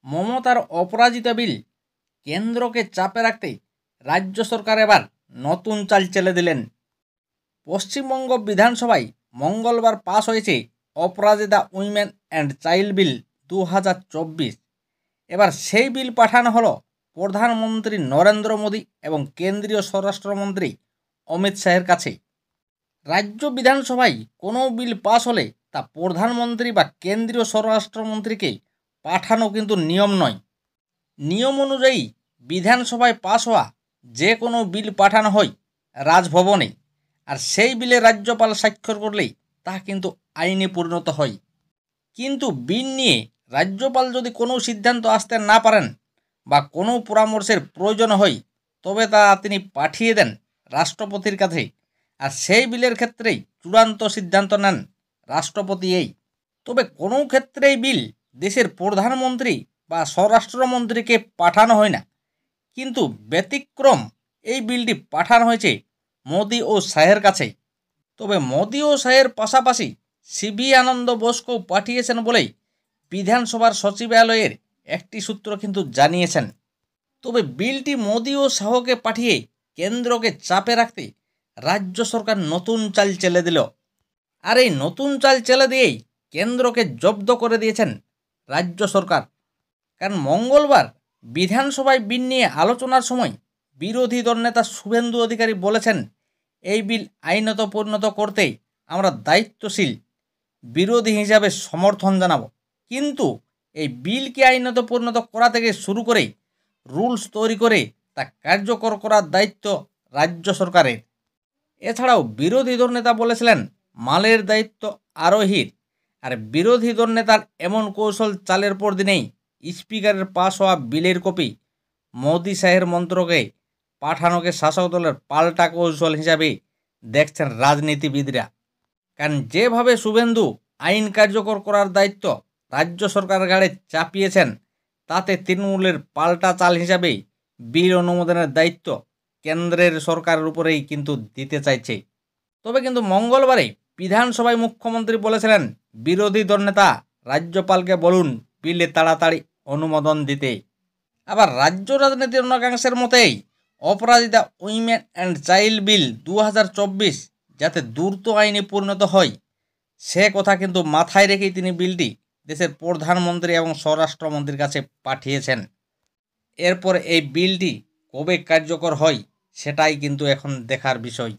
মমতার অপরাজিতা বিল কেন্দ্রকে চাপে রাখতে রাজ্য সরকার এবার নতুন চাল চেলে দিলেন। পশ্চিমবঙ্গ বিধানসভায় মঙ্গলবার পাশ হয়েছে অপরাজিতা উইমেন অ্যান্ড চাইল্ড বিল 2024। এবার সেই বিল পাঠানো হলো প্রধানমন্ত্রী নরেন্দ্র মোদী এবং কেন্দ্রীয় স্বরাষ্ট্রমন্ত্রী অমিত শাহের কাছে। রাজ্য বিধানসভায় কোনো বিল পাশ হলে তা প্রধানমন্ত্রী বা কেন্দ্রীয় স্বরাষ্ট্রমন্ত্রীকে পাঠানো কিন্তু নিয়ম নয়। নিয়ম অনুযায়ী বিধানসভায় পাশ হওয়া যে কোনো বিল পাঠানো হয় রাজভবনে, আর সেই বিলে রাজ্যপাল স্বাক্ষর করলেই তা কিন্তু আইনে পরিণত হয়। কিন্তু বিল নিয়ে রাজ্যপাল যদি কোনো সিদ্ধান্ত আসতে না পারেন বা কোনো পরামর্শের প্রয়োজন হয়, তবে তা তিনি পাঠিয়ে দেন রাষ্ট্রপতির কাছে, আর সেই বিলের ক্ষেত্রেই চূড়ান্ত সিদ্ধান্ত নেন রাষ্ট্রপতিই। তবে কোনো ক্ষেত্রেই বিল দেশের প্রধানমন্ত্রী বা স্বরাষ্ট্রমন্ত্রীকে পাঠানো হয় না, কিন্তু ব্যতিক্রম এই বিলটি পাঠানো হয়েছে মোদী ও শাহের কাছে। তবে মোদী ও শাহের পাশাপাশি সিভি আনন্দ বোসকেও পাঠিয়েছেন বলেই বিধানসভার সচিবালয়ের একটি সূত্র কিন্তু জানিয়েছেন। তবে বিলটি মোদী ও শাহকে পাঠিয়ে কেন্দ্রকে চাপে রাখতে রাজ্য সরকার নতুন চাল চেলে দিল। আর এই নতুন চাল চেলে দিয়েই কেন্দ্রকে জব্দ করে দিয়েছেন রাজ্য সরকার। কারণ মঙ্গলবার বিধানসভায় বিল নিয়ে আলোচনার সময় বিরোধী দলনেতা শুভেন্দু অধিকারী বলেছেন, এই বিল আইনত পরিণত করতে আমরা দায়িত্বশীল বিরোধী হিসাবে সমর্থন জানাব, কিন্তু এই বিলকে আইনত পরিণত করা থেকে শুরু করে রুলস তৈরি করে তা কার্যকর করার দায়িত্ব রাজ্য সরকারের। এছাড়াও বিরোধী দলনেতা বলেছিলেন, মালের দায়িত্ব আরোহীর। আর বিরোধী দলনেতার এমন কৌশল চালের পর দিনেই স্পিকারের পাশ হওয়া বিলের কপি মোদী শাহের মন্ত্রকে পাঠানোকে শাসক দলের পাল্টা কৌশল হিসাবে দেখছেন রাজনীতিবিদরা। কারণ যেভাবে শুভেন্দু আইন কার্যকর করার দায়িত্ব রাজ্য সরকারের ঘাড়ে চাপিয়েছেন, তাতে তৃণমূলের পাল্টা চাল হিসাবে বিল অনুমোদনের দায়িত্ব কেন্দ্রের সরকারের উপরেই কিন্তু দিতে চাইছে। তবে কিন্তু মঙ্গলবারে বিধানসভায় মুখ্যমন্ত্রী বলেছিলেন, বিরোধী দলনেতা রাজ্যপালকে বলুন বিলে তাড়াতাড়ি অনুমোদন দিতে। আবার রাজ্য রাজনীতির অনেকাংশের মতেই অপরাজিতা উইমেন অ্যান্ড চাইল্ড বিল 2024 যাতে দ্রুত আইনে পরিণত হয়, সে কথা কিন্তু মাথায় রেখেই তিনি বিলটি দেশের প্রধানমন্ত্রী এবং স্বরাষ্ট্রমন্ত্রীর কাছে পাঠিয়েছেন। এরপর এই বিলটি কবে কার্যকর হয় সেটাই কিন্তু এখন দেখার বিষয়।